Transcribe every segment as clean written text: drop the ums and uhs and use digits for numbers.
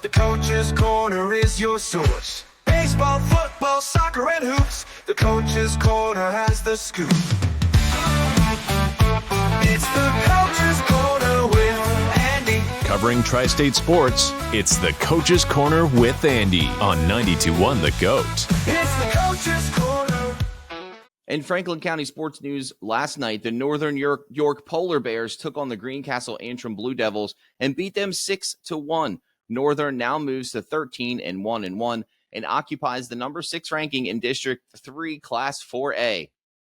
The Coach's Corner is your source. Baseball, football, soccer, and hoops. The Coach's Corner has the scoop. It's the Coach's Corner with Andy. Covering Tri-State sports, it's the Coach's Corner with Andy on 92.1 The Goat. It's the Coach's Corner. In Franklin County sports news last night, the Northern York Polar Bears took on the Greencastle Antrim Blue Devils and beat them 6-1. Northern now moves to 13-1-1 and occupies the number 6 ranking in District 3 Class 4A.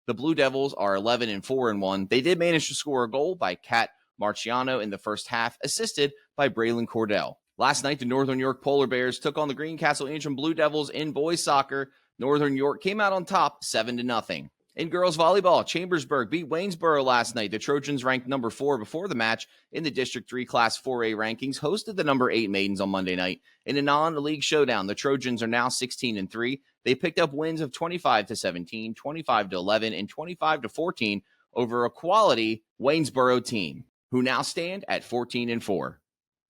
The Blue Devils are 11-4-1. They did manage to score a goal by Kat Marciano in the first half, assisted by Braylon Cordell. Last night, the Northern York Polar Bears took on the Greencastle Antrim Blue Devils in boys soccer. Northern York came out on top 7-0. In girls volleyball, Chambersburg beat Waynesboro last night. The Trojans, ranked number 4 before the match in the District 3 Class 4A rankings, hosted the number 8 Maidens on Monday night. In a non-league showdown, the Trojans are now 16-3. They picked up wins of 25-17, 25-11, and 25-14 over a quality Waynesboro team, who now stand at 14-4.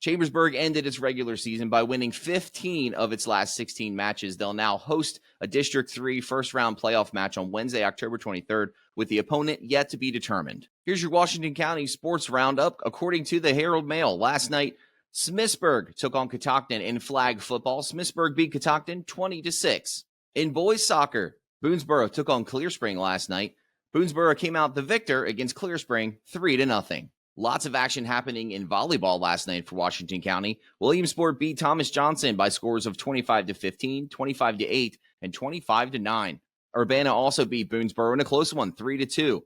Chambersburg ended its regular season by winning 15 of its last 16 matches. They'll now host a District 3 first-round playoff match on Wednesday, October 23rd, with the opponent yet to be determined. Here's your Washington County sports roundup. According to the Herald Mail, last night, Smithsburg took on Catoctin in flag football. Smithsburg beat Catoctin 20-6. In boys soccer, Boonesboro took on Clear Spring last night. Boonesboro came out the victor against Clear Spring 3-0. Lots of action happening in volleyball last night for Washington County. Williamsport beat Thomas Johnson by scores of 25-15, 25-8, and 25-9. Urbana also beat Boonesboro in a close one, 3-2.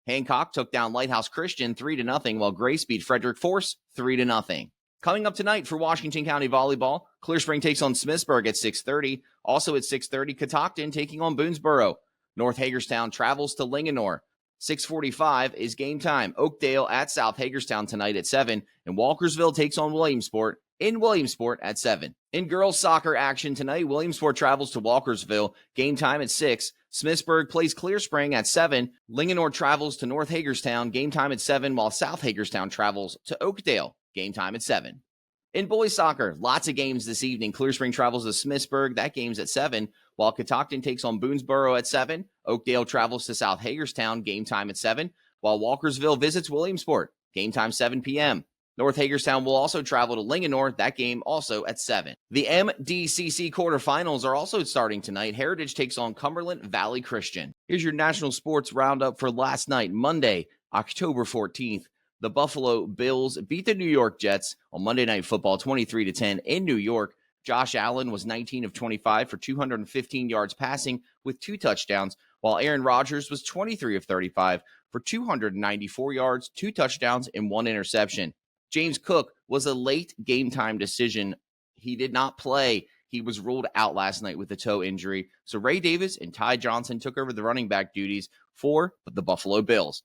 Hancock took down Lighthouse Christian 3-0, while Grace beat Frederick Force 3-0. Coming up tonight for Washington County volleyball, Clear Spring takes on Smithsburg at 6:30. Also at 6:30, Catoctin taking on Boonesboro. North Hagerstown travels to Linganore. 6:45 is game time. Oakdale at South Hagerstown tonight at 7, and Walkersville takes on Williamsport in Williamsport at 7. In girls soccer action tonight, Williamsport travels to Walkersville. Game time at 6. Smithsburg plays Clear Spring at 7. Linganore travels to North Hagerstown. Game time at 7, while South Hagerstown travels to Oakdale. Game time at 7. In boys soccer, lots of games this evening. Clear Spring travels to Smithsburg. That game's at 7, while Catoctin takes on Boonesboro at 7. Oakdale travels to South Hagerstown. Game time at 7, while Walkersville visits Williamsport. Game time 7 p.m. North Hagerstown will also travel to Linganore. That game also at 7. The MDCC quarterfinals are also starting tonight. Heritage takes on Cumberland Valley Christian. Here's your national sports roundup for last night, Monday, October 14th. The Buffalo Bills beat the New York Jets on Monday Night Football 23-10 in New York. Josh Allen was 19 of 25 for 215 yards passing with 2 touchdowns, while Aaron Rodgers was 23 of 35 for 294 yards, 2 touchdowns, and 1 interception. James Cook was a late game time decision. He did not play. He was ruled out last night with a toe injury. So Ray Davis and Ty Johnson took over the running back duties for the Buffalo Bills.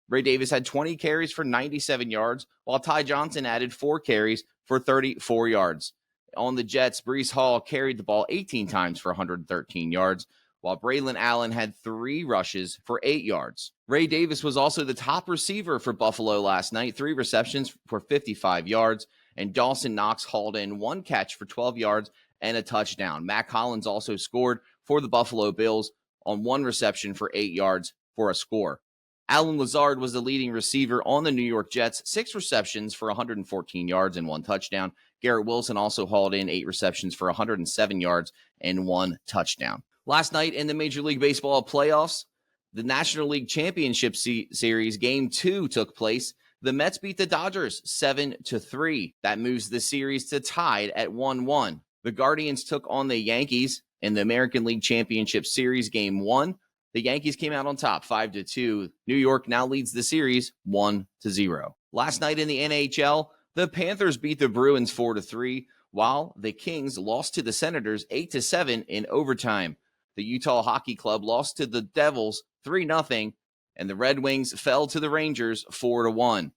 Ray Davis had 20 carries for 97 yards, while Ty Johnson added 4 carries for 34 yards. On the Jets, Breece Hall carried the ball 18 times for 113 yards, while Braylon Allen had 3 rushes for 8 yards. Ray Davis was also the top receiver for Buffalo last night, 3 receptions for 55 yards, and Dawson Knox hauled in 1 catch for 12 yards and a touchdown. Mac Hollins also scored for the Buffalo Bills on 1 reception for 8 yards for a score. Alan Lazard was the leading receiver on the New York Jets, 6 receptions for 114 yards and 1 touchdown. Garrett Wilson also hauled in 8 receptions for 107 yards and 1 touchdown. Last night in the Major League Baseball playoffs, the National League Championship Series Game 2 took place. The Mets beat the Dodgers 7-3. That moves the series to tied at 1-1. The Guardians took on the Yankees in the American League Championship Series Game 1. The Yankees came out on top 5-2. New York now leads the series 1-0. Last night in the NHL, the Panthers beat the Bruins 4-3, while the Kings lost to the Senators 8-7 in overtime. The Utah Hockey Club lost to the Devils 3-0, and the Red Wings fell to the Rangers 4-1.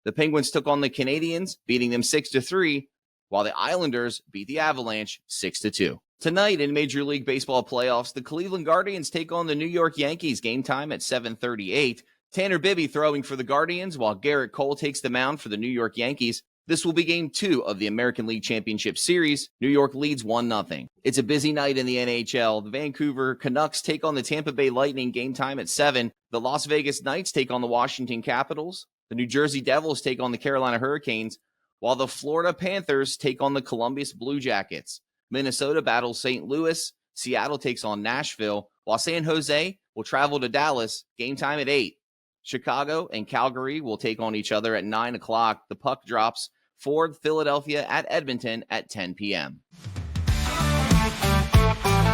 The Penguins took on the Canadiens, beating them 6-3, while the Islanders beat the Avalanche 6-2. Tonight in Major League Baseball playoffs, the Cleveland Guardians take on the New York Yankees. Game time at 7:38. Tanner Bibby throwing for the Guardians, while Garrett Cole takes the mound for the New York Yankees. This will be game 2 of the American League Championship Series. New York leads 1-0. It's a busy night in the NHL. The Vancouver Canucks take on the Tampa Bay Lightning, game time at 7. The Las Vegas Knights take on the Washington Capitals. The New Jersey Devils take on the Carolina Hurricanes, while the Florida Panthers take on the Columbus Blue Jackets. Minnesota battles St. Louis. Seattle takes on Nashville, while San Jose will travel to Dallas, game time at 8. Chicago and Calgary will take on each other at 9 o'clock. The puck drops for Philadelphia at Edmonton at 10 p.m.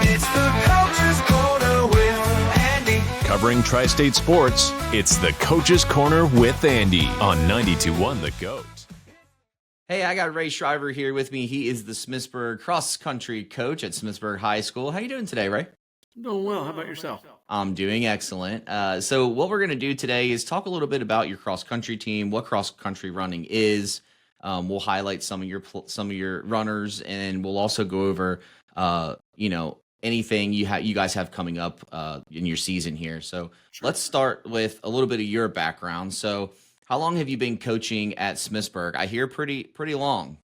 It's the Coach's Corner with Andy. Covering Tri-State sports, it's the Coach's Corner with Andy on 92.1 The GOAT. Hey, I got Ray Shriver here with me. He is the Smithsburg Cross Country coach at Smithsburg High School. How you doing today, Ray? Doing well. How about yourself? I'm doing excellent. So what we're going to do today is talk a little bit about your cross country team, what cross country running is. We'll highlight some of your runners, and we'll also go over anything you guys have coming up in your season here. So Let's start with a little bit of your background. So how long have you been coaching at Smithsburg? I hear pretty long.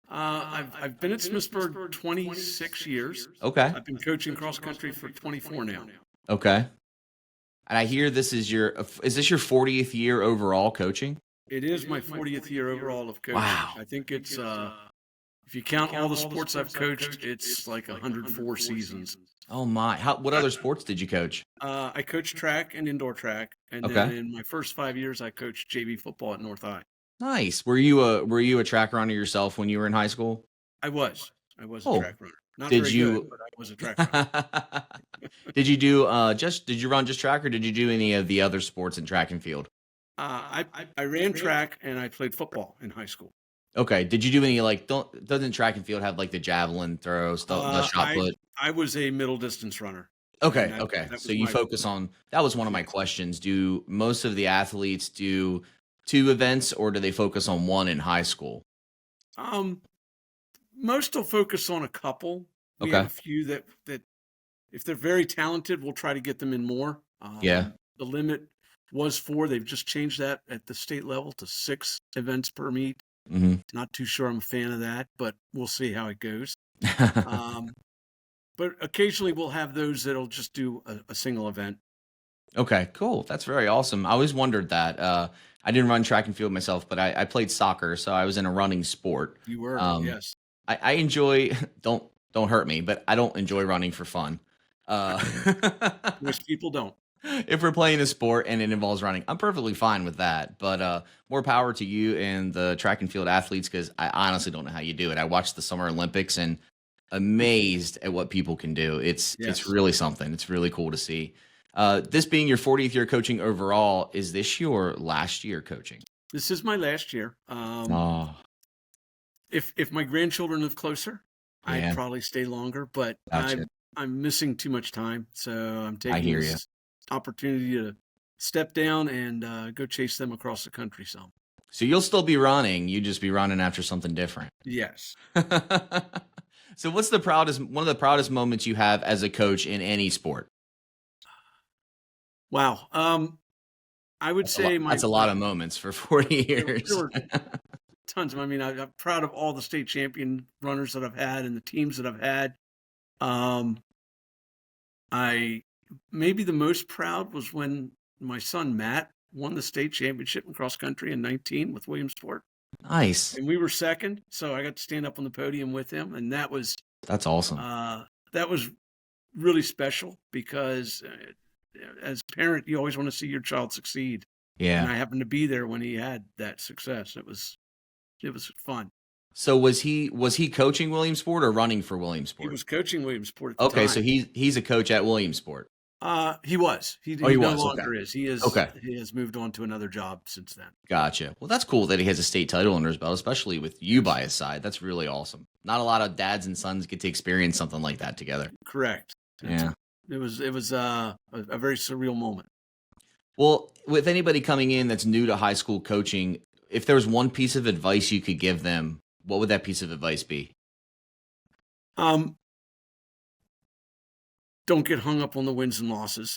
I've been at Smithsburg 26 years. Okay. I've been coaching cross country for 24 now. Okay. And I hear is this your 40th year overall coaching? It is my 40th year overall of coaching. Wow. I think it's if you count all the sports I've coached, it's like 104 seasons. Oh my! What other sports did you coach? I coached track and indoor track, and then in my first 5 years, I coached JV football at North High. Nice. Were you a track runner yourself when you were in high school? I was a track runner. Not Did very you? good, but I was a track runner. Did you run just track, or did you do any of the other sports in track and field? I ran track and I played football in high school. Okay. Did you do any doesn't track and field have like the javelin throw stuff, the shot put? I was a middle distance runner. Okay. That was So you focus on that was one of my questions. Do most of the athletes do 2 events, or do they focus on one in high school? Most will focus on a couple. We have a few that if they're very talented, we'll try to get them in more. Yeah. The limit was 4. They've just changed that at the state level to 6 events per meet. Mm-hmm. Not too sure I'm a fan of that, but we'll see how it goes. But occasionally we'll have those that'll just do a single event. Okay, cool. That's very awesome. I always wondered that. I didn't run track and field myself, but I played soccer, so I was in a running sport. You were, yes. I enjoy, don't hurt me, but I don't enjoy running for fun. Most people don't. If we're playing a sport and it involves running, I'm perfectly fine with that. But more power to you and the track and field athletes, because I honestly don't know how you do it. I watched the Summer Olympics and amazed at what people can do. It's really something. It's really cool to see. This being your 40th year coaching overall, is this your last year coaching? This is my last year. If my grandchildren live closer, I'd probably stay longer, but Gotcha. I'm missing too much time. So I'm taking hear this opportunity to step down and go chase them across the country some. So you'll still be running. You just be running after something different. Yes. So what's one of the proudest moments you have as a coach in any sport? Wow. I would say that's a lot of moments for 40 years. There were tons of. I mean, I'm proud of all the state champion runners that I've had and the teams that I've had. I maybe the most proud was when my son Matt won the state championship in cross country in 19 with Williamsport. Nice. And we were second, so I got to stand up on the podium with him, and that's awesome. That was really special because as a parent, you always want to see your child succeed. Yeah. And I happened to be there when he had that success. It was fun. So was he coaching Williamsport or running for Williamsport? He was coaching Williamsport at the time. Okay, so he's a coach at Williamsport. He was. He no longer is. He is. Okay. He has moved on to another job since then. Gotcha. Well, that's cool that he has a state title under his belt, especially with you by his side. That's really awesome. Not a lot of dads and sons get to experience something like that together. Correct. Yeah. It was a very surreal moment. Well, with anybody coming in that's new to high school coaching, if there was one piece of advice you could give them, what would that piece of advice be? Don't get hung up on the wins and losses.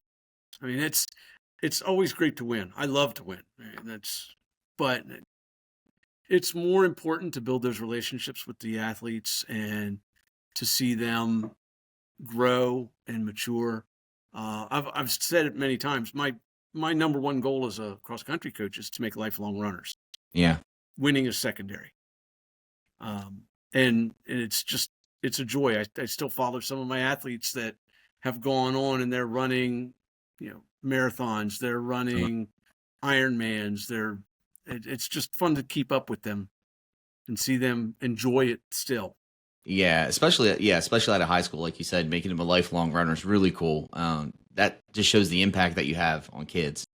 I mean, it's always great to win. I love to win. But it's more important to build those relationships with the athletes and to see them grow and mature. I've said it many times. My number one goal as a cross country coach is to make lifelong runners. Yeah. Winning is secondary. And it's a joy. I still follow some of my athletes that have gone on and they're running, marathons, they're running Ironmans. It's just fun to keep up with them and see them enjoy it still. Yeah, especially out of high school, like you said, making them a lifelong runner is really cool. That just shows the impact that you have on kids.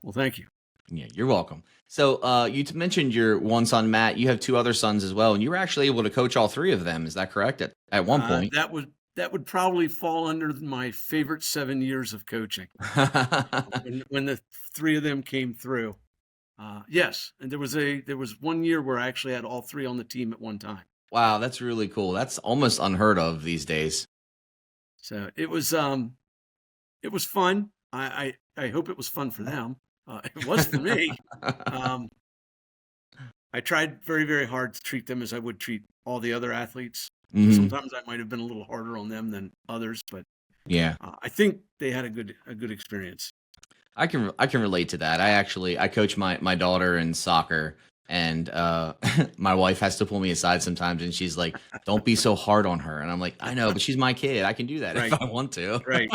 Well, thank you. Yeah, you're welcome. So you mentioned your one son, Matt. You have two other sons as well, and you were actually able to coach all three of them. Is that correct? At one point, that would probably fall under my favorite 7 years of coaching. when the three of them came through. Yes, and there was 1 year where I actually had all three on the team at one time. Wow, that's really cool. That's almost unheard of these days. So it was fun. I hope it was fun for them. It was for me. I tried very, very hard to treat them as I would treat all the other athletes. Mhm. Sometimes I might have been a little harder on them than others, but Yeah, I think they had a good experience. I can relate to that. I coach my daughter in soccer, and my wife has to pull me aside sometimes, and she's like, "Don't be so hard on her." And I'm like, "I know, but she's my kid. I can do that Right. if I want to." Right.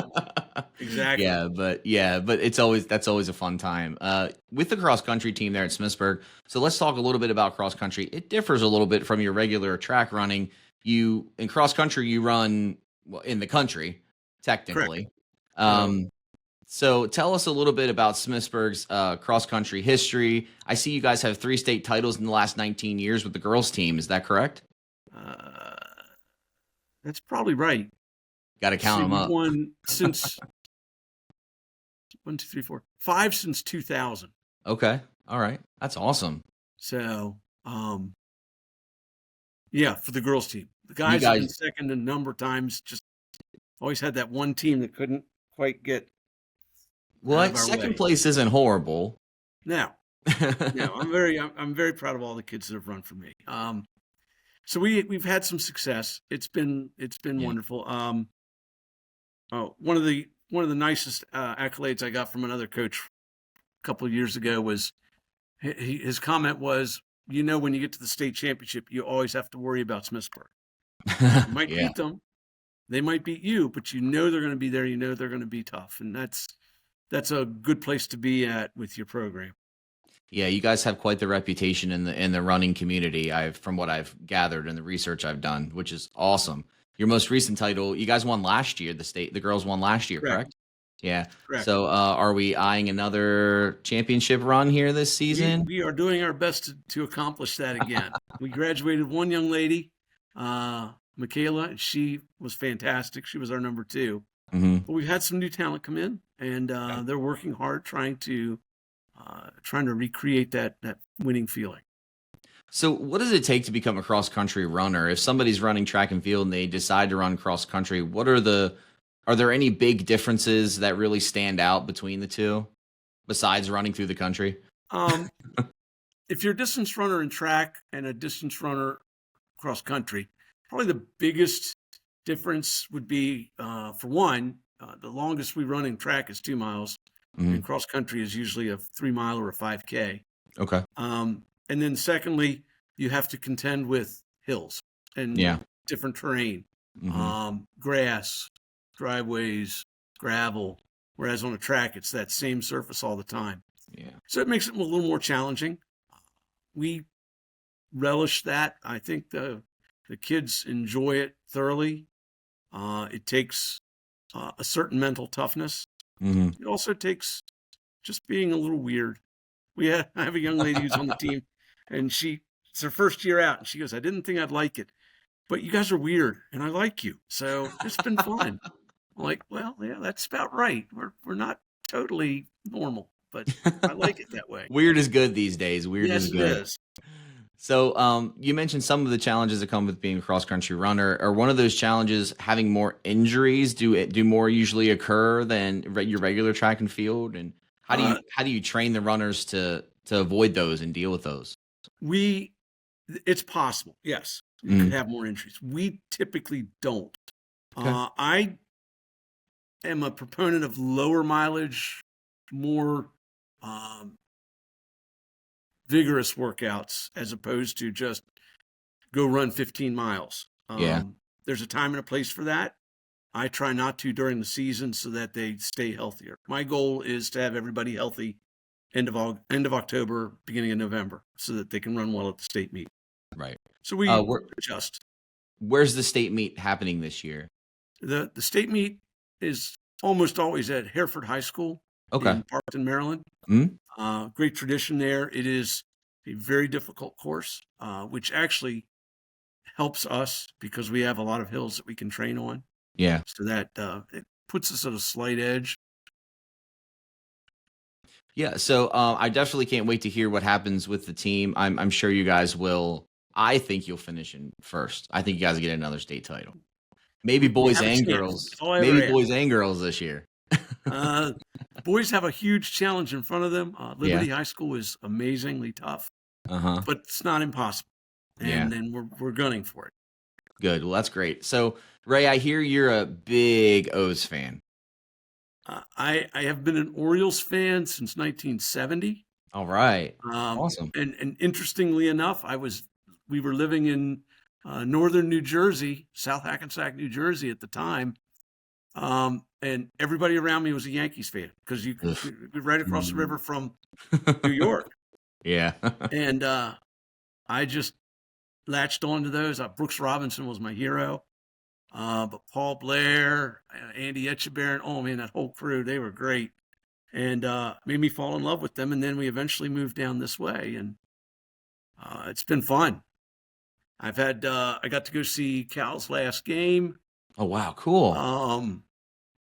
Exactly. But that's always a fun time with the cross country team there at Smithsburg. So let's talk a little bit about cross country. It differs a little bit from your regular track running. In cross country, you run in the country, technically. So tell us a little bit about Smithsburg's cross country history. I see you guys have 3 state titles in the last 19 years with the girls team. Is that correct? That's probably right. Got to count them We've up. won since 1, 2, 3, 4, 5 since 2000. Okay. All right. That's awesome. So, yeah, for the girls team, the guys have been second a number of times. Just always had that one team that couldn't quite get. Well, second place isn't horrible. No, I'm very proud of all the kids that have run for me. So we've had some success. It's been wonderful. One of the nicest accolades I got from another coach a couple of years ago was his comment was, when you get to the state championship, you always have to worry about Smithsburg. You might beat them, they might beat you, but they're going to be there. They're going to be tough, and that's a good place to be at with your program. Yeah, you guys have quite the reputation in the running community. From what I've gathered and the research I've done, which is awesome. Your most recent title, you guys won last year. The girls won last year, correct? Yeah. Correct. So, are we eyeing another championship run here this season? We are doing our best to accomplish that again. We graduated one young lady, Michaela, and she was fantastic. She was our number 2. Mm-hmm. But we've had some new talent come in, and they're working hard trying to recreate that winning feeling. So what does it take to become a cross country runner? If somebody's running track and field and they decide to run cross country, are there any big differences that really stand out between the two besides running through the country? If you're a distance runner in track and a distance runner cross country, probably the biggest difference would be, for one, the longest we run in track is 2 miles. Mm-hmm. And cross country is usually a 3 mile or a 5K. Okay. And then secondly, you have to contend with hills and different terrain, grass, driveways, gravel, whereas on a track, it's that same surface all the time. Yeah. So it makes it a little more challenging. We relish that. I think the kids enjoy it thoroughly. It takes a certain mental toughness. Mm-hmm. It also takes just being a little weird. I have a young lady who's on the team, and it's her first year out, and she goes, "I didn't think I'd like it, but you guys are weird, and I like you, so it's been fun." I'm like, "Well, yeah, that's about right. We're not totally normal, but I like it that way." Weird is good these days. Weird Yes, is good. it is. So you mentioned some of the challenges that come with being a cross country runner. Are one of those challenges having more injuries? Do more usually occur than your regular track and field? And how do you train the runners to avoid those and deal with those? It's possible. Yes, you Mm. could have more injuries. We typically don't. Okay. I am a proponent of lower mileage, more vigorous workouts as opposed to just go run 15 miles. Yeah. There's a time and a place for that. I try not to during the season so that they stay healthier. My goal is to have everybody healthy end of October, beginning of November, so that they can run well at the state meet. Right. So we Where, adjust. where's the state meet happening this year? The state meet is almost always at Hereford High School Okay. in Parkton, Maryland. Mm. Great tradition there. It is a very difficult course, which actually helps us because we have a lot of hills that we can train on. Yeah. So that it puts us at a slight edge. Yeah. So I definitely can't wait to hear what happens with the team. I'm sure you guys will. I think you'll finish in first. I think you guys will get another state title. Maybe boys have a and chance. girls. That's all I ever Maybe ask. boys and girls this year. Boys have a huge challenge in front of them. Liberty High School is amazingly tough, Uh-huh. but it's not impossible. And then we're gunning for it. Good. Well, that's great. So, Ray, I hear you're a big O's fan. I have been an Orioles fan since 1970. All right. Um, Awesome. And interestingly enough, we were living in northern New Jersey, South Hackensack, New Jersey at the time. And everybody around me was a Yankees fan because you could be right across the river from New York. Yeah. And I just latched onto those. Brooks Robinson was my hero. But Paul Blair, Andy Etchebarren, oh man, that whole crew, they were great. And made me fall in love with them. And then we eventually moved down this way. And it's been fun. I got to go see Cal's last game. Oh, wow. Cool.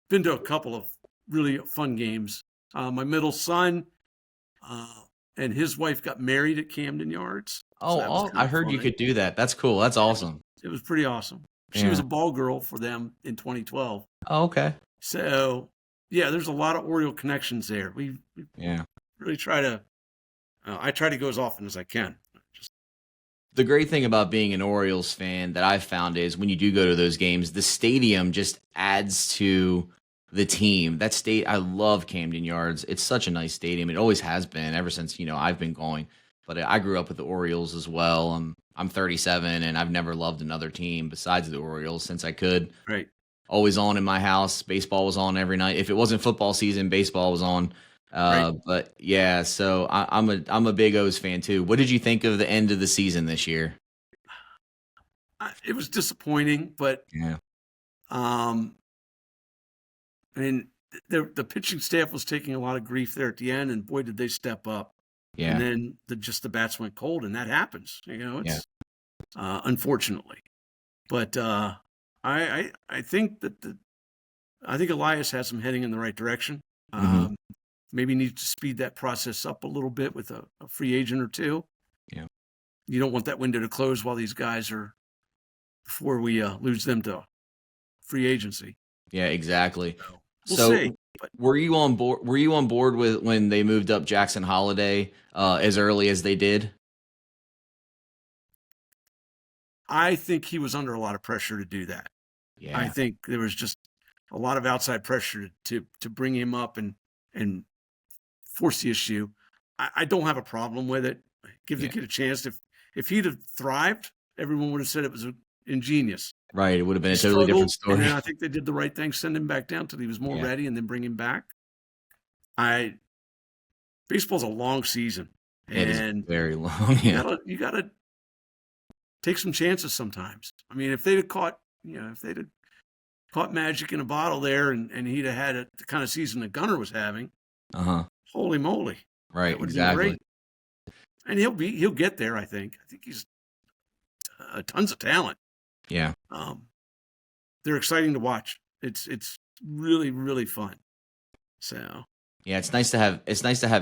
Been to a couple of really fun games. My middle son and his wife got married at Camden Yards. So that was I kinda heard you funny. could do that. That's cool. That's awesome. It was pretty awesome. She was a ball girl for them in 2012. Oh, okay. So, yeah, there's a lot of Oriole connections there. We Yeah. really try to I try to go as often as I can. The great thing about being an Orioles fan that I've found is when you do go to those games, the stadium just adds to the team. I love Camden Yards. It's such a nice stadium. It always has been ever since, I've been going. But I grew up with the Orioles as well. I'm 37 and I've never loved another team besides the Orioles since I could. Right. Always on in my house. Baseball was on every night. If it wasn't football season, baseball was on. Right. But yeah, so I'm a big O's fan too. What did you think of the end of the season this year? It was disappointing, but Yeah. I mean, the pitching staff was taking a lot of grief there at the end, and boy, did they step up. Yeah. And then the bats went cold, and that happens. It's unfortunately. But I think that I think Elias has him heading in the right direction. Mhm. Maybe needs to speed that process up a little bit with a free agent or two. Yeah. You don't want that window to close while these guys before we lose them to free agency. Yeah, exactly. We'll So see. But were you on board with when they moved up Jackson Holiday as early as they did? I think he was under a lot of pressure to do that. Yeah. I think there was just a lot of outside pressure to bring him up and force the issue. I don't have a problem with it. Give the kid a chance. If he'd have thrived, everyone would have said it was ingenious. Right. It would have been a He totally different struggled, and story. then I think they did the right thing, send him back down till he was more Yeah. ready, and then bring him back. Baseball's a long season, It is and very long. Yeah. you gotta take some chances sometimes. I mean, if they'd have caught magic in a bottle there, and he'd have had the kind of season that Gunnar was having, Uh-huh. holy moly, Right. that would be Exactly. great. And he'll get there. I think he's tons of talent. Yeah. They're exciting to watch. It's really, really fun. So Yeah, it's nice to have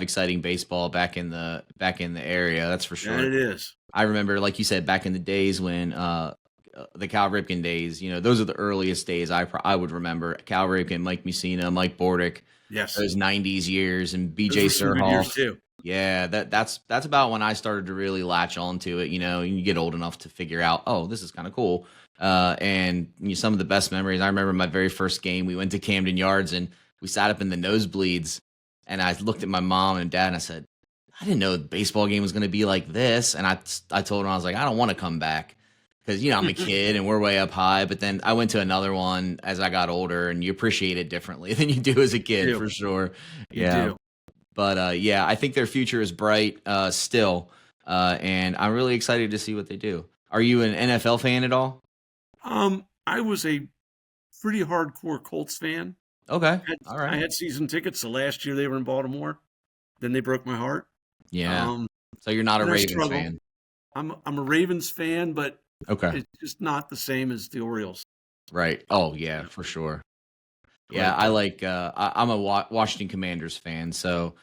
exciting baseball back in the area. That's for sure. that it is. I remember, like you said, back in the days when the Cal Ripken days. Those are the earliest days I would remember. Cal Ripken, Mike Mussina, Mike Bordick, Yes, those '90s years, and Those B.J. were some good years Surhoff. too. Yeah, that's about when I started to really latch on to it. And you get old enough to figure out, oh, this is kind of cool. And some of the best memories. I remember my very first game. We went to Camden Yards and we sat up in the nosebleeds. And I looked at my mom and dad and I said, I didn't know the baseball game was going to be like this. And I told him, I was like, I don't want to come back because I'm a kid and we're way up high. But then I went to another one as I got older, and you appreciate it differently than you do as a kid, for sure. You Yeah. do. But yeah, I think their future is bright still, and I'm really excited to see what they do. Are you an NFL fan at all? I was a pretty hardcore Colts fan. Okay, Had- all I right. had season tickets. So last year they were in Baltimore. Then they broke my heart. Yeah. Um, So you're not a and I Ravens struggle. fan? I'm a Ravens fan, but Okay, it's just not the same as the Orioles. right. Oh yeah, for sure. Yeah, But I like. I'm a Washington Commanders fan, so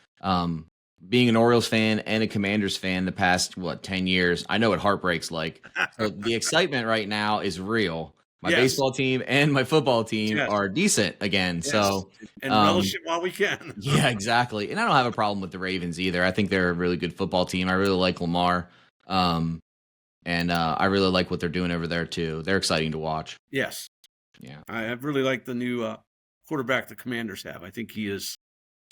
being an Orioles fan and a Commanders fan the past 10 years, I know what heartbreak's like. So the excitement right now is real. My yes, baseball team and my football team yes, are decent again. yes, So and um, relish it while we can. yeah, exactly. And I don't have a problem with the Ravens either. I think they're a really good football team. I really like Lamar. Um, and I really like what they're doing over there too. They're exciting to watch. Yes, Yeah. I really like the new quarterback the Commanders have. I think he is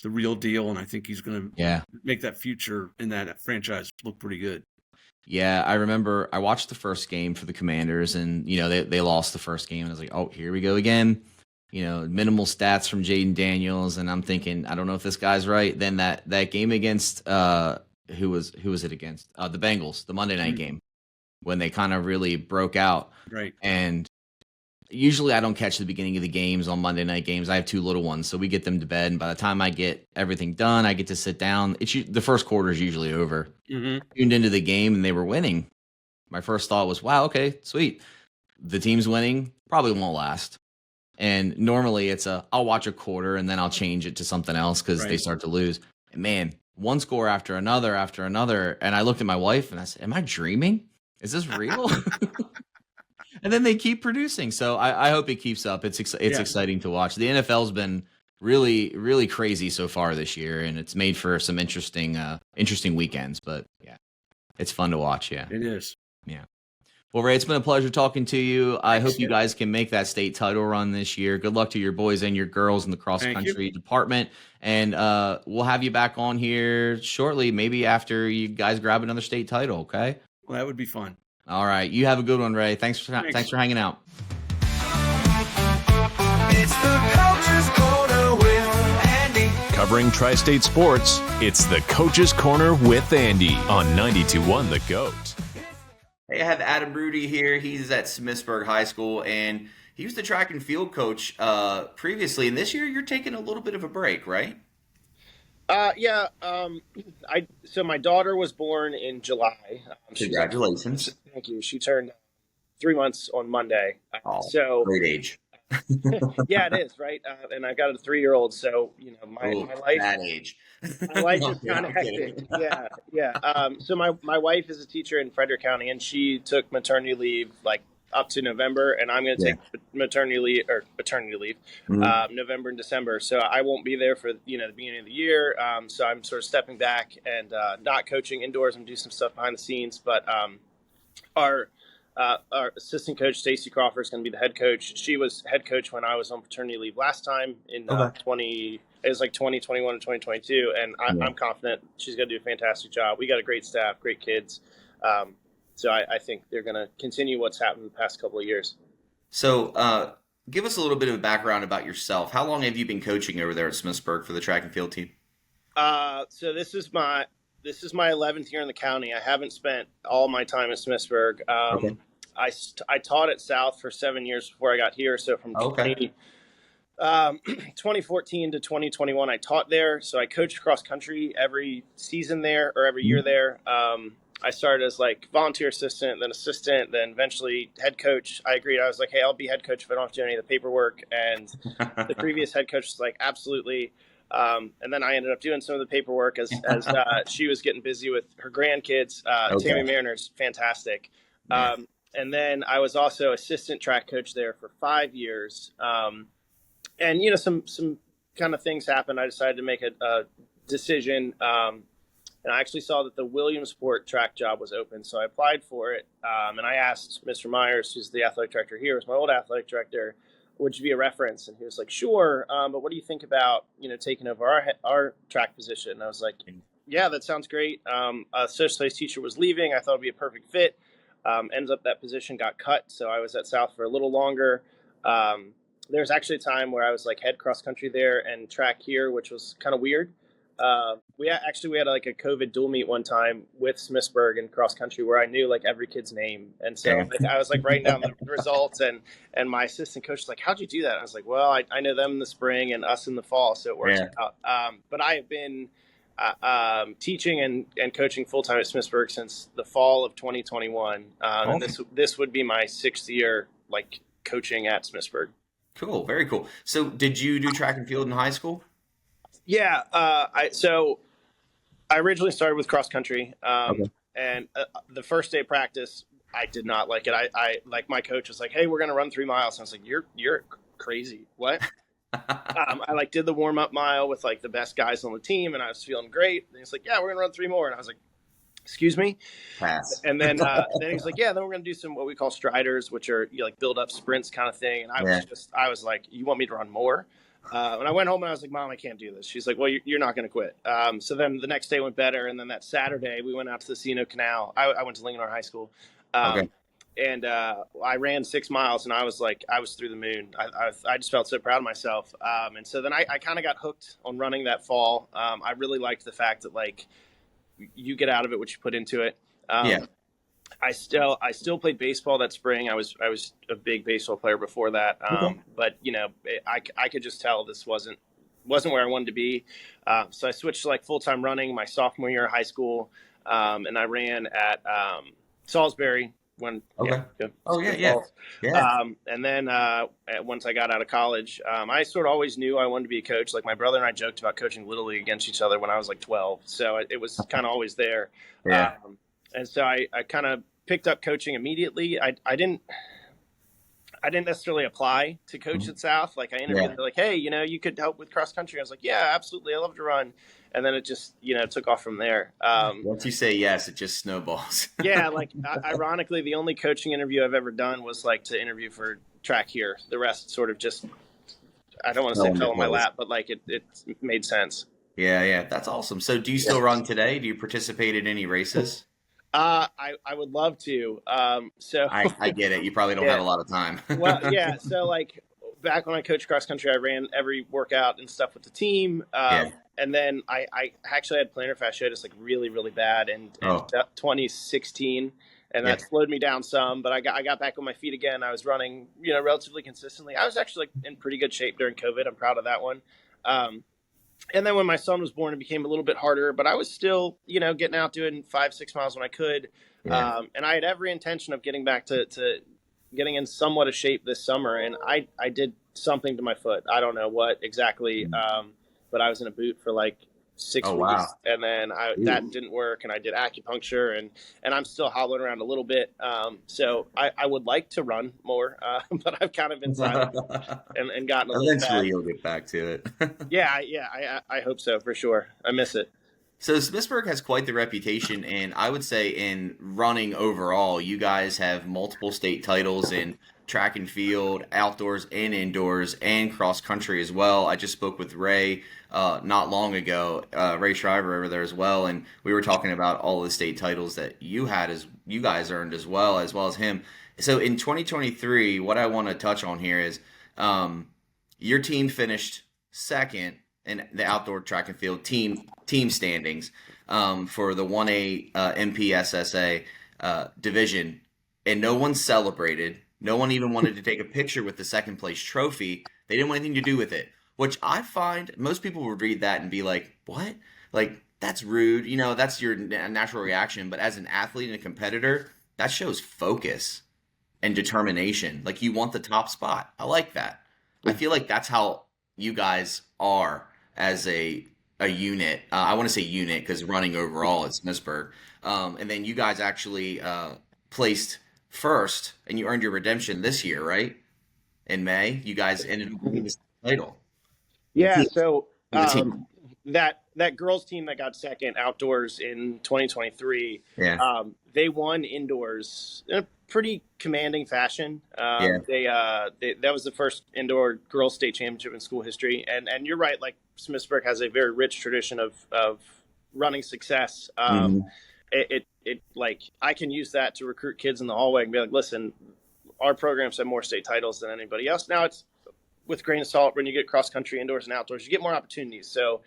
the real deal, and I think he's going to Yeah. make that future in that franchise look pretty good. Yeah, I remember I watched the first game for the Commanders, and they lost the first game, and I was like, oh, here we go again. Minimal stats from Jaden Daniels, and I'm thinking, I don't know if this guy's right. Then that game against who was it against? The Bengals, the Monday night game, when they kind of really broke out. Right. And usually I don't catch the beginning of the games on Monday night games. I have two little ones, so we get them to bed, and by the time I get everything done, I get to sit down. The first quarter is usually over. Mm-hmm. Tuned into the game, and they were winning. My first thought was, wow, okay, sweet. The team's winning, probably won't last. And normally it's I'll watch a quarter and then I'll change it to something else because they Right. start to lose. And man, one score after another. And I looked at my wife and I said, am I dreaming? Is this real? And then they keep producing. So I hope it keeps up. It's Yeah. exciting to watch. The NFL's been really, really crazy so far this year, and it's made for some interesting weekends. But yeah, it's fun to watch. Yeah. It is. Yeah. Well, Ray, it's been a pleasure talking to you. I Thanks, hope you Jim. guys can make that state title run this year. Good luck to your boys and your girls in the cross Thank you. country department. And we'll have you back on here shortly, maybe after you guys grab another state title. Okay. Well, that would be fun. All right. You have a good one, Ray. Thanks for hanging out. It's the Coach's Corner with Andy. Covering Tri-State sports, it's the Coach's Corner with Andy on 92.1 The Goat. Hey, I have Adam Rudy here. He's at Smithsburg High School, and he was the track and field coach previously. And this year, you're taking a little bit of a break, right? Yeah. So my daughter was born in July. Congratulations. Thank you. She turned 3 months on Monday. Oh, So great age. yeah, it is right. And I've got a 3-year-old. So my life, That age. my life is No, kind of I'm kidding. hectic. Yeah. So my wife is a teacher in Frederick County, and she took maternity leave like up to November, and I'm going to take paternity leave November and December. So I won't be there for the beginning of the year. So I'm sort of stepping back and not coaching indoors. I'm doing some stuff behind the scenes. But our assistant coach Stacy Crawford is going to be the head coach. She was head coach when I was on paternity leave last time in 2021 or 2022, and I'm confident she's going to do a fantastic job. We got a great staff, great kids. So I think they're going to continue what's happened the past couple of years. So give us a little bit of a background about yourself. How long have you been coaching over there at Smithsburg for the track and field team? So this is my 11th year in the county. I haven't spent all my time at Smithsburg. I taught at South for 7 years before I got here. So from 2014 to 2021, I taught there. So I coached cross country every season there, or every year there. I started as like volunteer assistant, then eventually head coach. I agreed. I was like, hey, I'll be head coach if I don't have to do any of the paperwork. And the previous head coach was like, absolutely. And then I ended up doing some of the paperwork as she was getting busy with her grandkids. Tammy Mariner's fantastic. And then I was also assistant track coach there for 5 years. And some kind of things happened. I decided to make a decision and I actually saw that the Williamsport track job was open, so I applied for it. And I asked Mr. Myers, who's the athletic director here, was my old athletic director, would you be a reference? And he was like, sure, but what do you think about taking over our track position? And I was like, yeah, that sounds great. A social studies teacher was leaving. I thought it'd be a perfect fit. Ends up that position got cut, so I was at South for a little longer. There's actually a time where I was like head cross country there and track here, which was kind of weird. We had like a COVID dual meet one time with Smithsburg and cross country where I knew like every kid's name, and so like, I was like writing down the results, and my assistant coach was like, "How'd you do that?" And I was like, "Well, I know them in the spring and us in the fall, so it works out." But I have been teaching and coaching full time at Smithsburg since the fall of 2021, and this would be my 6th year like coaching at Smithsburg. Cool, very cool. So, did you do track and field in high school? Yeah, so I originally started with cross country, and the first day of practice, I did not like it. I like my coach was like, "Hey, we're gonna run 3 miles." And I was like, "You're crazy. What?" I like did the warm up mile with like the best guys on the team, and I was feeling great. And he's like, "Yeah, we're gonna run 3 more," and I was like, "Excuse me?" Pass. And then he's like, "Yeah, then we're gonna do some what we call striders, which are like build up sprints kind of thing." And I was like, "You want me to run more?" And I went home and I was like, "Mom, I can't do this." She's like, "Well, you're not going to quit." So then the next day went better. And then that Saturday we went out to the Sino Canal. I went to Lincoln High School. And I ran 6 miles and I was through the moon. I just felt so proud of myself. And so then I kind of got hooked on running that fall. I really liked the fact that like you get out of it what you put into it. I still played baseball that spring. I was a big baseball player before that. But I could just tell this wasn't where I wanted to be. So I switched to like full-time running my sophomore year of high school. And I ran at Salisbury when and then once I got out of college, I sort of always knew I wanted to be a coach. Like my brother and I joked about coaching Little League against each other when I was like 12. So it was kind of always there. And so I kind of picked up coaching immediately. I didn't necessarily apply to coach at South. Like I interviewed, they're like, "Hey, you could help with cross country." I was like, "Yeah, absolutely. I love to run." And then it just, took off from there. Once you say yes, it just snowballs. Yeah. Like ironically, the only coaching interview I've ever done was like to interview for track here. The rest sort of just, I don't want to say fell in my lap, but like it made sense. Yeah. That's awesome. So do you still run today? Do you participate in any races? I would love to. So I get it. You probably don't have a lot of time. Well, yeah. So like back when I coached cross country, I ran every workout and stuff with the team. And then I actually had plantar fasciitis like really, really bad in 2016. And that slowed me down some, but I got back on my feet again. I was running, relatively consistently. I was actually like in pretty good shape during COVID. I'm proud of that one. And then when my son was born, it became a little bit harder, but I was still, getting out doing 5-6 miles when I could. And I had every intention of getting back to getting in somewhat of shape this summer. And I did something to my foot. I don't know what exactly, but I was in a boot for like 6 weeks. Wow. And then that didn't work. And I did acupuncture and I'm still hobbling around a little bit. So I would like to run more, but I've kind of been silent and gotten a little bad. Eventually you'll get back to it. Yeah. I hope so for sure. I miss it. So Smithsburg has quite the reputation, and I would say in running overall, you guys have multiple state titles in track and field, outdoors and indoors, and cross country as well. I just spoke with Ray not long ago, Ray Shriver over there as well, and we were talking about all the state titles that you guys earned as well as him. So in 2023, what I want to touch on here is your team finished second in the outdoor track and field team standings for the 1A MPSSA division, and no one celebrated. No one even wanted to take a picture with the second place trophy. They didn't want anything to do with it, which I find most people would read that and be like, what? Like, that's rude. That's your natural reaction. But as an athlete and a competitor, that shows focus and determination. Like, you want the top spot. I like that. I feel like that's how you guys are as a unit. I want to say unit because running overall is Smithsburg. And then you guys actually placed first, and you earned your redemption this year, right? In May, you guys ended up winning the title. Yeah, so that that girls team that got second outdoors in 2023, they won indoors in a pretty commanding fashion. They that was the first indoor girls state championship in school history. And you're right, like Smithsburg has a very rich tradition of running success. It like I can use that to recruit kids in the hallway and be like, listen, our programs have more state titles than anybody else. Now it's with grain of salt when you get cross country indoors and outdoors, you get more opportunities. So,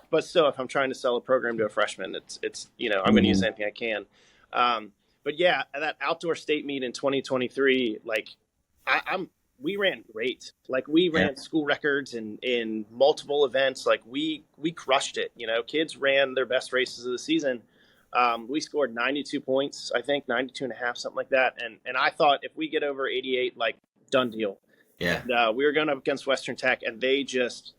but still, if I'm trying to sell a program to a freshman, it's I'm going to use anything I can. But yeah, that outdoor state meet in 2023, like we ran great. Like we ran school records in multiple events. Like we crushed it. Kids ran their best races of the season. We scored 92 points, I think 92 and a half, something like that. And I thought if we get over 88, like done deal. Yeah. And, we were going up against Western Tech and they just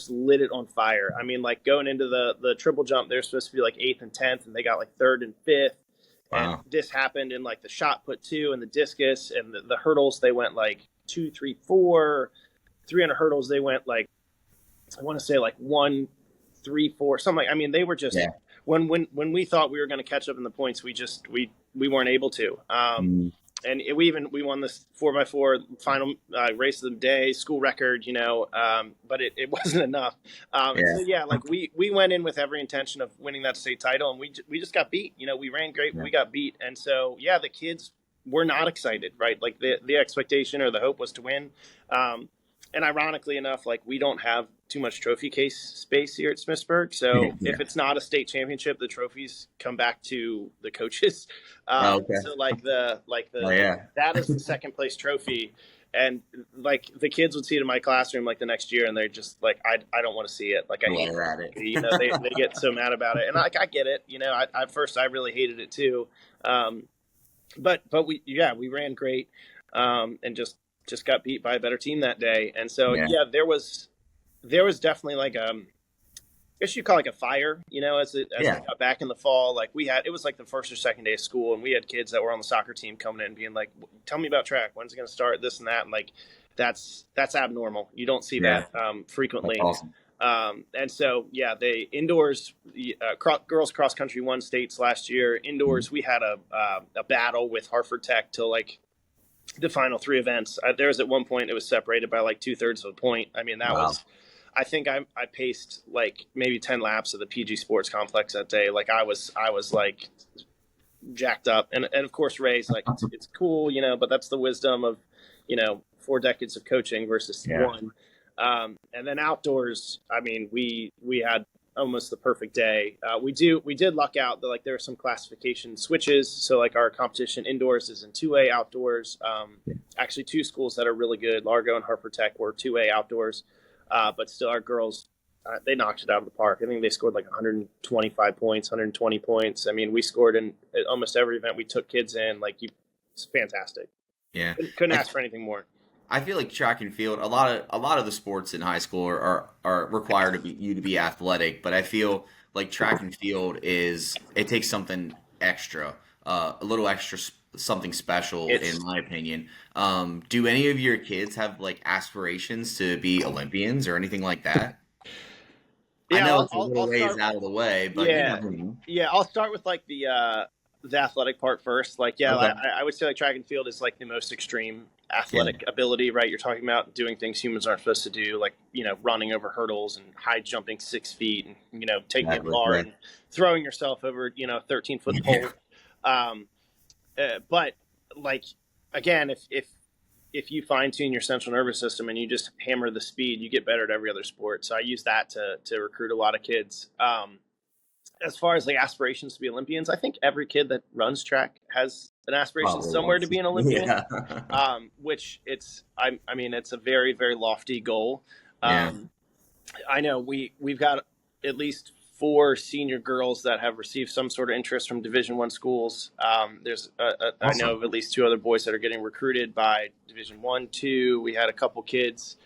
lit it on fire. I mean, like going into the triple jump, they're supposed to be like 8th and 10th and they got like 3rd and 5th. Wow. And this happened in like the shot put 2 and the discus and the hurdles. They went like 2, 3, 4, 300 hurdles. They went like, I want to say like 1, 3, 4, something like, I mean, they were just, when we thought we were going to catch up in the points, we weren't able to. And we won this 4x4 final race of the day, school record, but it wasn't enough. So like we went in with every intention of winning that state title, and we just got beat. We ran great, but we got beat, and so the kids were not excited, right? Like the expectation or the hope was to win. And ironically enough, like we don't have too much trophy case space here at Smithsburg. So if it's not a state championship, the trophies come back to the coaches. So that is the second place trophy. And like the kids would see it in my classroom like the next year, and they're just like, I don't want to see it. Like I hate it. They get so mad about it, and I get it. At first I really hated it too. But we ran great, and just got beat by a better team that day. And so, there was definitely like, I guess you call it like a fire, as we got back in the fall, like it was like the first or second day of school and we had kids that were on the soccer team coming in and being like, tell me about track. When's it going to start? This and that. And like, that's abnormal. You don't see that frequently. That's awesome. And so, they indoors, girls cross country won states last year. Indoors, we had a battle with Hartford Tech till like the final 3 events. There was at one point it was separated by like 2/3 of a point. I mean, that was, I think I paced like maybe 10 laps of the PG Sports Complex that day. Like I was like jacked up, and of course Ray's like it's cool, but that's the wisdom of 4 decades of coaching versus 1. And then outdoors, I mean, we had almost the perfect day. We did luck out that like there are some classification switches. So like our competition indoors is in 2A outdoors. Actually 2 schools that are really good, Largo and Hartford Tech, were 2A outdoors. But still our girls, they knocked it out of the park. I think they scored like 125 points, 120 points. I mean, we scored in almost every event we took kids in. Like it's fantastic. Yeah. Couldn't ask for anything more. I feel like track and field, a lot of the sports in high school are required you to be athletic, but I feel like track and field it takes something extra, a little extra, something special in my opinion. Do any of your kids have like aspirations to be Olympians or anything like that? I know it's a little ways out of the way, but I'll start with like the athletic part first. Like, I would say like track and field is like the most extreme athletic ability, right? You're talking about doing things humans aren't supposed to do, like, running over hurdles and high jumping 6 feet and, taking a bar and throwing yourself over, 13-foot pole. But like, again, if you fine tune your central nervous system and you just hammer the speed, you get better at every other sport. So I use that to recruit a lot of kids. As far as like aspirations to be Olympians, I think every kid that runs track has an aspiration somewhere to be an Olympian, which it's a very, very lofty goal. I know we've got at least 4 senior girls that have received some sort of interest from Division I schools. There's I know of at least 2 other boys that are getting recruited by Division I, II. We had a couple kids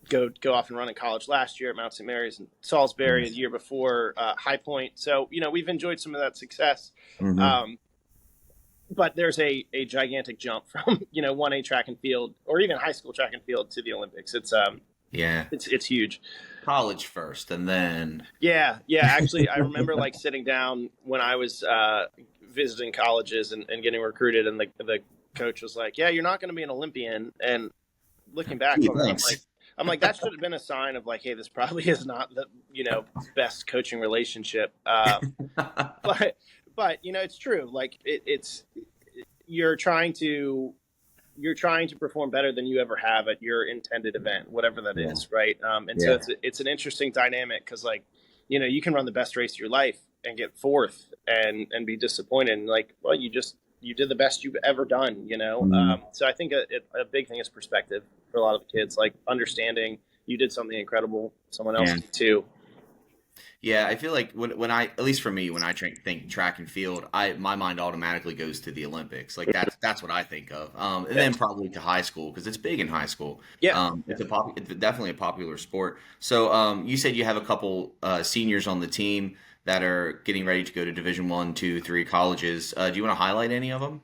go off and run in college last year at Mount St. Mary's and Salisbury, the year before High Point. So, we've enjoyed some of that success. But there's a gigantic jump from, 1A track and field or even high school track and field to the Olympics. It's Yeah. It's huge. College first, and then Yeah. Actually, I remember like sitting down when I was visiting colleges and getting recruited, and the coach was like, "Yeah, you're not going to be an Olympian." And looking back gee, on that, thanks. I'm like, that should have been a sign of like, hey, this probably is not the best coaching relationship. But it's true. Like it's you're trying to perform better than you ever have at your intended event, whatever that Yeah. is, right? And so it's an interesting dynamic because like you can run the best race of your life and get fourth and be disappointed. And like, well, you did the best you've ever done, So I think a big thing is perspective for a lot of the kids, like understanding you did something incredible, someone else did too. Yeah, I feel like when I, at least for me, when I think track and field, my mind automatically goes to the Olympics. Like that's what I think of. And then probably to high school because it's big in high school. Yeah. It's it's definitely a popular sport. So you said you have a couple seniors on the team that are getting ready to go to Division 1, 2, 3 colleges. Do you want to highlight any of them?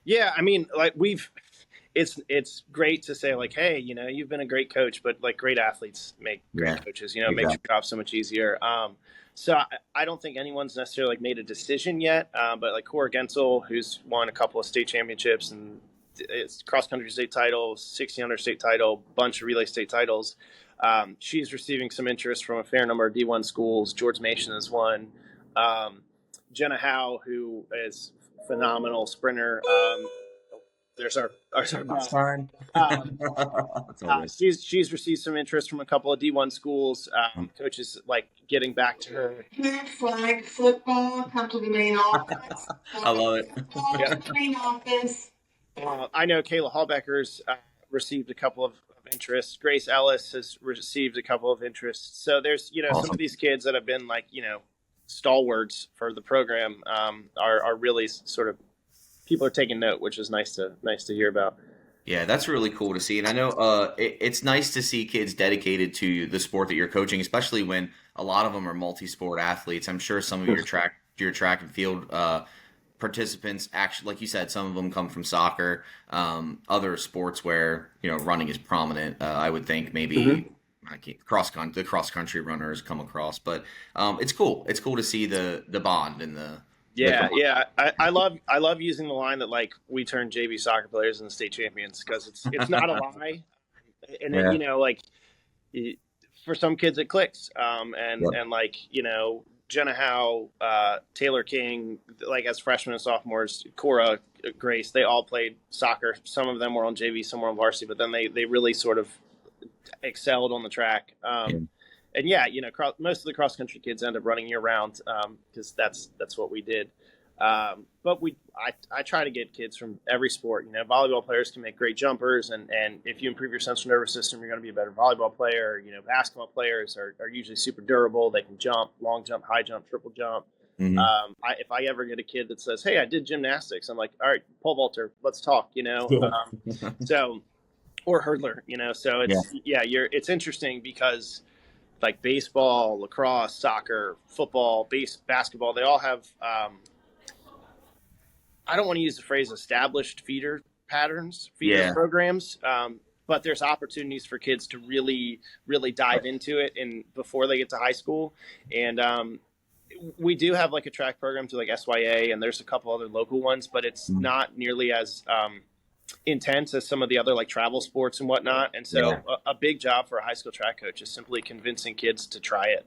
Yeah, I mean, like it's great to say like, hey, you've been a great coach, but like great athletes make great coaches. It makes your job so much easier. So I don't think anyone's necessarily like made a decision yet. But like Cora Gensel, who's won a couple of state championships and it's cross country state title, 1600 state title, bunch of relay state titles. She's receiving some interest from a fair number of D1 schools. George Mason is one. Jenna Howe, who is phenomenal sprinter. There's our Fine. She's received some interest from a couple of D1 schools. Coaches like getting back to her. Flag football, come to the main office. I love it. Yeah. Main office. I know Kayla Hallbecker's received a couple of interests. Grace Ellis has received a couple of interests. So there's some of these kids that have been like stalwarts for the program are really sort of. People are taking note, which is nice to hear about. Yeah, that's really cool to see. And I know it's nice to see kids dedicated to the sport that you're coaching, especially when a lot of them are multi-sport athletes. I'm sure some of your track and field participants, actually, like you said, some of them come from soccer, other sports where running is prominent. I would think maybe the cross country runners come across, but it's cool. It's cool to see the bond and the. Yeah. I love using the line that like we turn JV soccer players into state champions because it's not a lie, and then like for some kids it clicks, and like Jenna Howe, Taylor King, like as freshmen and sophomores, Cora, Grace, they all played soccer. Some of them were on JV, some were on varsity, but then they really sort of excelled on the track. And most of the cross country kids end up running year round because that's what we did. But I try to get kids from every sport. Volleyball players can make great jumpers, and if you improve your central nervous system, you're going to be a better volleyball player. Basketball players are usually super durable. They can jump, long jump, high jump, triple jump. If I ever get a kid that says, "Hey, I did gymnastics," I'm like, "All right, pole vaulter, let's talk." So or hurdler. So it's interesting because. Like baseball, lacrosse, soccer, football, basketball, they all have, I don't want to use the phrase established feeder programs, but there's opportunities for kids to really, really dive into it before they get to high school. And we do have like a track program through like SYA, and there's a couple other local ones, but it's not nearly as intense as some of the other like travel sports and whatnot. And so a big job for a high school track coach is simply convincing kids to try it.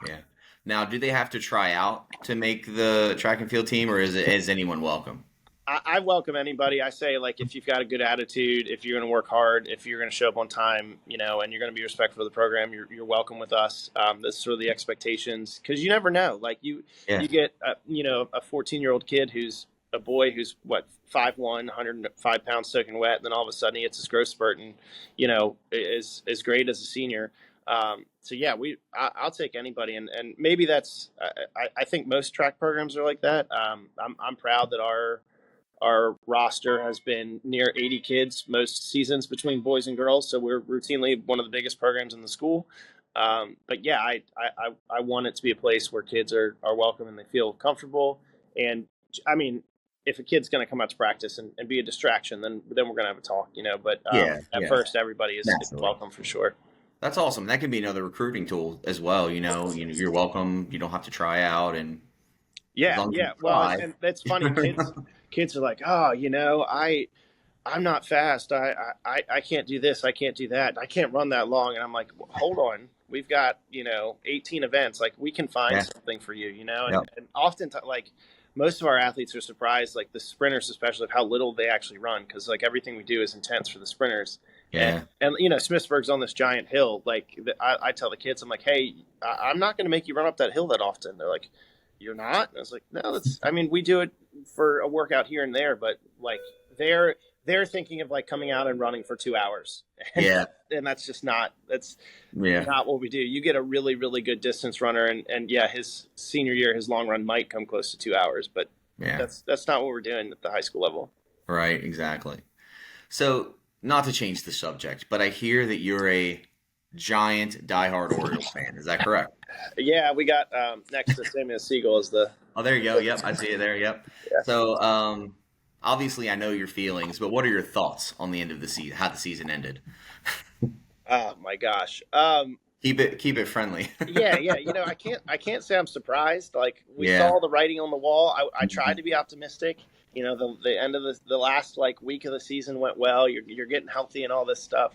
Yeah. Now, do they have to try out to make the track and field team, or is anyone welcome? I welcome anybody. I say, like, if you've got a good attitude, if you're going to work hard, if you're going to show up on time, and you're going to be respectful of the program, you're welcome with us. That's sort of the expectations, because you never know. Like you get a 14-year-old kid who's a boy who's 5'1", 105 pounds soaking wet, and then all of a sudden he hits his growth spurt and is great as a senior. So yeah, I'll take anybody, and maybe that's I think most track programs are like that. I'm proud that our roster has been near 80 kids most seasons between boys and girls, so we're routinely one of the biggest programs in the school. But yeah, I want it to be a place where kids are welcome and they feel comfortable. And I mean, if a kid's going to come out to practice and be a distraction, then we're going to have a talk, But at first, everybody is welcome for sure. That's awesome. That can be another recruiting tool as well. You're welcome. You don't have to try out, and as Yeah, long as you yeah. Well, try. and that's funny. Kids are like, oh, I'm not fast. I can't do this. I can't do that. I can't run that long. And I'm like, well, hold on. We've got, 18 events. Like we can find Yeah. something for you, Yep. and often like most of our athletes are surprised, like the sprinters, especially of how little they actually run. Cause like everything we do is intense for the sprinters. Yeah. And Smithsburg's on this giant hill. Like I tell the kids, I'm like, hey, I'm not going to make you run up that hill that often. They're like, you're not? And I was like, no, we do it for a workout here and there, but like they're thinking of like coming out and running for 2 hours. Yeah. And that's not Yeah. what we do. You get a really, really good distance runner. And yeah, his senior year, his long run might come close to 2 hours, but Yeah. that's not what we're doing at the high school level. Right. Exactly. So, not to change the subject, but I hear that you're a giant diehard Orioles fan. Is that correct? Yeah, we got next to Samuel Siegel is the. Oh, there you go. Yep, I see it there. Yep. Yeah. So, obviously, I know your feelings, but what are your thoughts on the end of the season? How the season ended? Oh my gosh. Keep it friendly. Yeah. I can't say I'm surprised. Like we Yeah. saw the writing on the wall. I tried to be optimistic. The end of the last like week of the season went well. You're getting healthy and all this stuff.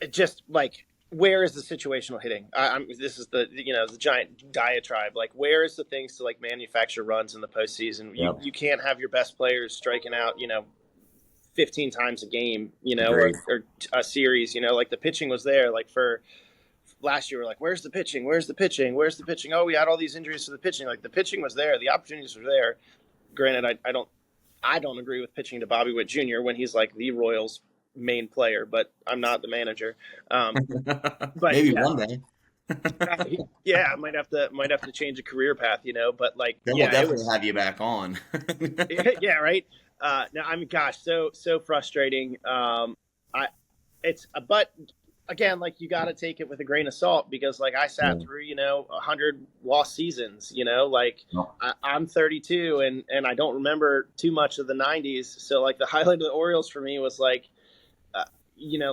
It just like, where is the situational hitting? This is the the giant diatribe. Like, where is the things to like manufacture runs in the postseason? Yep. You can't have your best players striking out 15 times a game, Agreed. or a series. Like the pitching was there. Like for last year, we're like, where's the pitching? Where's the pitching? Where's the pitching? Oh, we had all these injuries to the pitching. Like the pitching was there. The opportunities were there. Granted, I don't agree with pitching to Bobby Witt Jr. when he's like the Royals' main player, but I'm not the manager. But Maybe yeah. one day. Yeah, I might have to change a career path, but like, Then yeah, we'll it definitely was, have you back on. yeah, right. No, I mean, gosh, so frustrating. But again, like you got to take it with a grain of salt because like I sat through 100 lost seasons. Like No. I'm 32 and I don't remember too much of the 90s. So like the highlight of the Orioles for me was like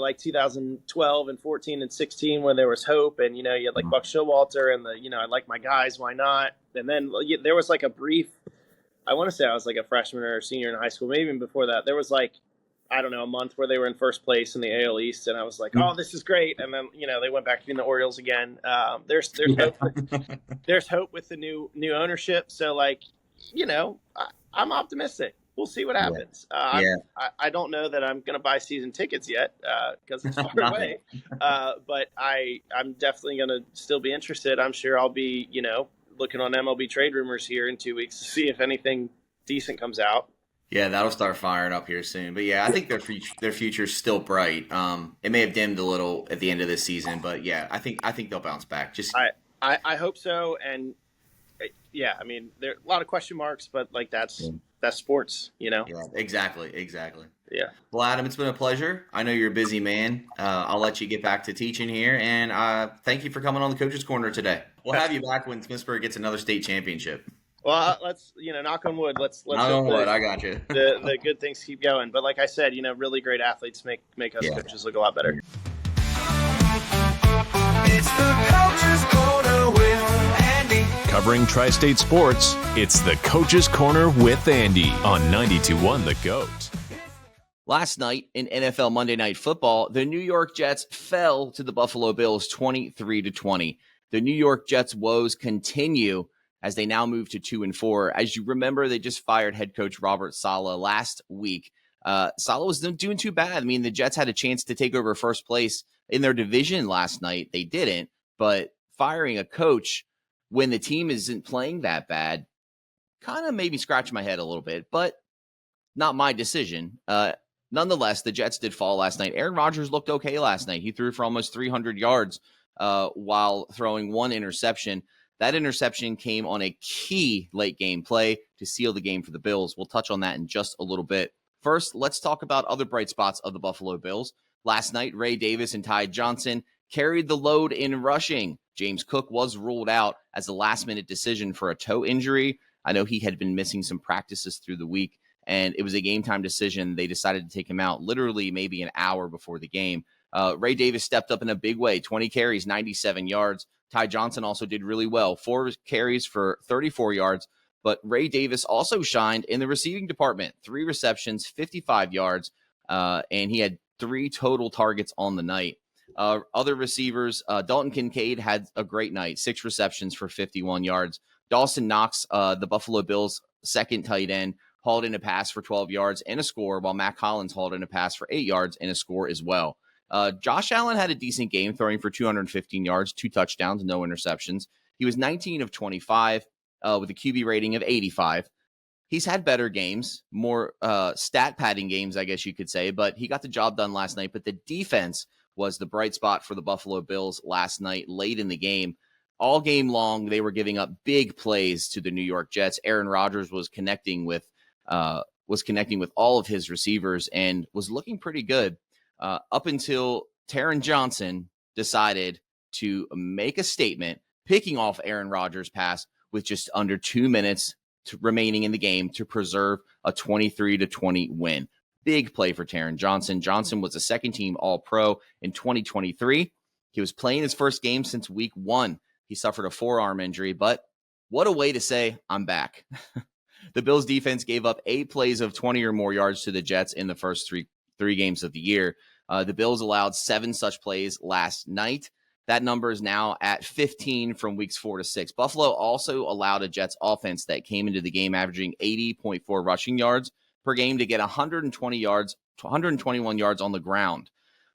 like 2012 and 14 and 16 when there was hope and you had like Buck Showalter and I like my guys, why not? And then there was like a brief, I want to say I was like a freshman or a senior in high school, maybe even before that. There was like, I don't know, a month where they were in first place in the AL East, and I was like, "Oh, this is great." And then they went back to being the Orioles again. There's hope. There's hope with the new ownership. So like, I'm optimistic. We'll see what happens. I don't know that I'm going to buy season tickets yet because it's far away. But I'm definitely going to still be interested. I'm sure I'll be looking on MLB trade rumors here in 2 weeks to see if anything decent comes out. Yeah, that'll start firing up here soon. But yeah, I think their future's still bright. It may have dimmed a little at the end of this season, but yeah, I think they'll bounce back. Just I hope so. And yeah, I mean, there are a lot of question marks, but like that's sports, Yeah, exactly. Yeah. Well, Adam, it's been a pleasure. I know you're a busy man. I'll let you get back to teaching here, and thank you for coming on the Coach's Corner today. We'll have you back when Smithsburg gets another state championship. Well, let's knock on wood. Let's Knock on wood. I got you. the good things keep going. But like I said, really great athletes make us coaches look a lot better. It's the Coach's Corner with Andy. Covering tri-state sports, it's the Coach's Corner with Andy on 92.1 The GOAT. Last night in NFL Monday Night Football, the New York Jets fell to the Buffalo Bills 23-20. The New York Jets' woes continue as they now move to 2-4. As you remember, they just fired head coach Robert Saleh last week. Saleh was not doing too bad. I mean, the Jets had a chance to take over first place in their division last night. They didn't, but firing a coach when the team isn't playing that bad kind of made me scratch my head a little bit, but not my decision. Nonetheless, the Jets did fall last night. Aaron Rodgers looked okay last night. He threw for almost 300 yards while throwing one interception. That interception came on a key late game play to seal the game for the Bills. We'll touch on that in just a little bit. First, let's talk about other bright spots of the Buffalo Bills. Last night, Ray Davis and Ty Johnson carried the load in rushing. James Cook was ruled out as a last-minute decision for a toe injury. I know he had been missing some practices through the week. and it was a game time decision. They decided to take him out literally maybe an hour before the game. Ray Davis stepped up in a big way, 20 carries, 97 yards. Ty Johnson also did really well, 4 carries for 34 yards. But Ray Davis also shined in the receiving department, 3 receptions, 55 yards, and he had 3 total targets on the night. Other receivers, Dalton Kincaid had a great night, 6 receptions for 51 yards. Dawson Knox, the Buffalo Bills' second tight end, hauled in a pass for 12 yards and a score, while Matt Collins hauled in a pass for 8 yards and a score as well. Josh Allen had a decent game, throwing for 215 yards, 2 touchdowns, no interceptions. He was 19 of 25 with a QB rating of 85. He's had better games, more stat padding games, I guess you could say, but he got the job done last night. But the defense was the bright spot for the Buffalo Bills last night, late in the game. All game long, they were giving up big plays to the New York Jets. Aaron Rodgers was connecting with all of his receivers and was looking pretty good up until Taron Johnson decided to make a statement, picking off Aaron Rodgers' pass with just under 2 minutes remaining in the game to preserve a 23-20 win. Big play for Taron Johnson. Johnson was a second-team All-Pro in 2023. He was playing his first game since week 1. He suffered a forearm injury, but what a way to say, I'm back. The Bills defense gave up 8 plays of 20 or more yards to the Jets in the first three games of the year. The Bills allowed 7 such plays last night. That number is now at 15 from weeks 4 to 6. Buffalo also allowed a Jets offense that came into the game averaging 80.4 rushing yards per game to get 121 yards on the ground.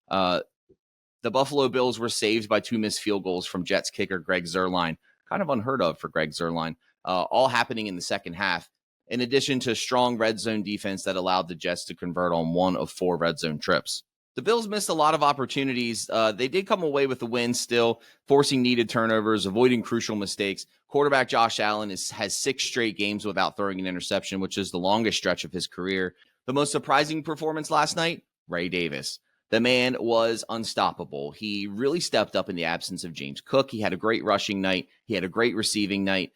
The Buffalo Bills were saved by 2 missed field goals from Jets kicker Greg Zuerlein. Kind of unheard of for Greg Zuerlein. All happening in the second half, in addition to strong red zone defense that allowed the Jets to convert on 1 of 4 red zone trips. The Bills missed a lot of opportunities. They did come away with the win still, forcing needed turnovers, avoiding crucial mistakes. Quarterback Josh Allen has 6 straight games without throwing an interception, which is the longest stretch of his career. The most surprising performance last night, Ray Davis. The man was unstoppable. He really stepped up in the absence of James Cook. He had a great rushing night. He had a great receiving night.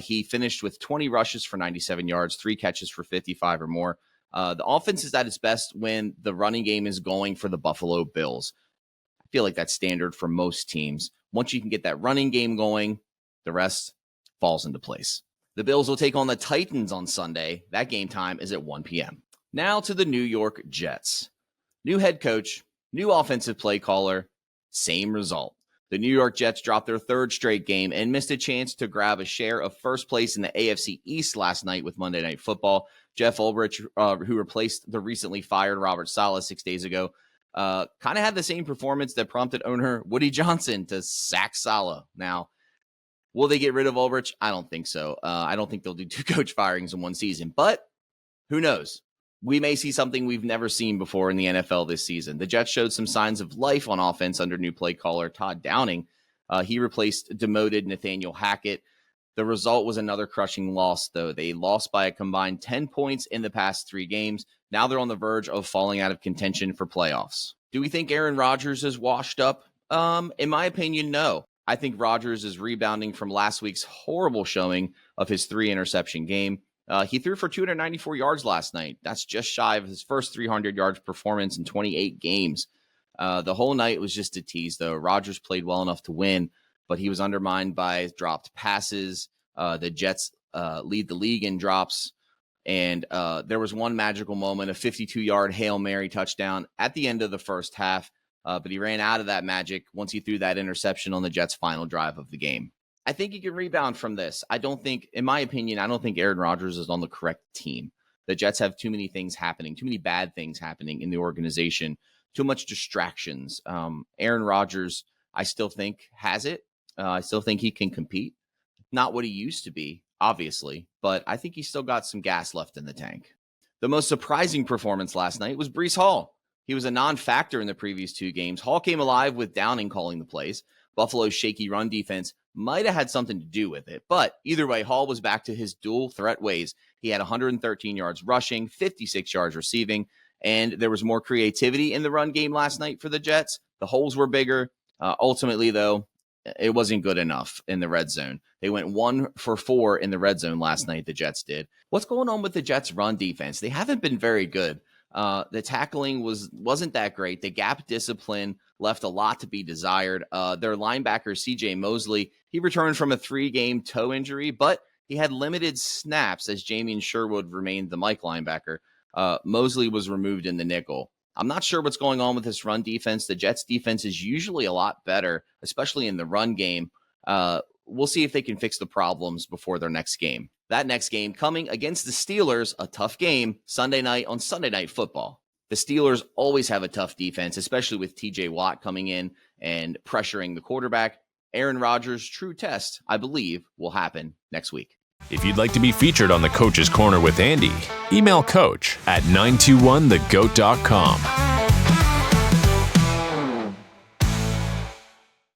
He finished with 20 rushes for 97 yards, 3 catches for 55 or more. The offense is at its best when the running game is going for the Buffalo Bills. I feel like that's standard for most teams. Once you can get that running game going, the rest falls into place. The Bills will take on the Titans on Sunday. That game time is at 1 p.m. Now to the New York Jets. New head coach, new offensive play caller, same result. The New York Jets dropped their 3rd straight game and missed a chance to grab a share of first place in the AFC East last night with Monday Night Football. Jeff Ulbrich, who replaced the recently fired Robert Saleh 6 days ago, kind of had the same performance that prompted owner Woody Johnson to sack Saleh. Now, will they get rid of Ulbrich? I don't think so. I don't think they'll do 2 coach firings in one season, but who knows? We may see something we've never seen before in the NFL this season. The Jets showed some signs of life on offense under new play caller Todd Downing. He replaced demoted Nathaniel Hackett. The result was another crushing loss, though. They lost by a combined 10 points in the past 3 games. Now they're on the verge of falling out of contention for playoffs. Do we think Aaron Rodgers is washed up? In my opinion, no. I think Rodgers is rebounding from last week's horrible showing of his 3-interception game. He threw for 294 yards last night. That's just shy of his first 300 yards performance in 28 games. The whole night was just a tease, though. Rodgers played well enough to win, but he was undermined by dropped passes. The Jets lead the league in drops. And there was one magical moment, a 52-yard Hail Mary touchdown at the end of the first half. But he ran out of that magic once he threw that interception on the Jets' final drive of the game. I think he can rebound from this. In my opinion, I don't think Aaron Rodgers is on the correct team. The Jets have too many things happening, too many bad things happening in the organization, too much distractions. Aaron Rodgers, I still think, has it. I still think he can compete. Not what he used to be, obviously, but I think he's still got some gas left in the tank. The most surprising performance last night was Breece Hall. He was a non-factor in the previous 2 games. Hall came alive with Downing calling the plays. Buffalo's shaky run defense might have had something to do with it. But either way, Hall was back to his dual threat ways. He had 113 yards rushing, 56 yards receiving, and there was more creativity in the run game last night for the Jets. The holes were bigger. Ultimately, though, it wasn't good enough in the red zone. They went 1 for 4 in the red zone last night, the Jets did. What's going on with the Jets' run defense? They haven't been very good. The tackling wasn't that great. The gap discipline left a lot to be desired. Their linebacker, C.J. Mosley, he returned from a 3-game toe injury, but he had limited snaps as Jamien Sherwood remained the Mike linebacker. Mosley was removed in the nickel. I'm not sure what's going on with this run defense. The Jets defense is usually a lot better, especially in the run game. We'll see if they can fix the problems before their next game. That next game coming against the Steelers, a tough game, Sunday night on Sunday Night Football. The Steelers always have a tough defense, especially with TJ Watt coming in and pressuring the quarterback. Aaron Rodgers' true test, I believe, will happen next week. If you'd like to be featured on the Coach's Corner with Andy, email coach at 921thegoat.com.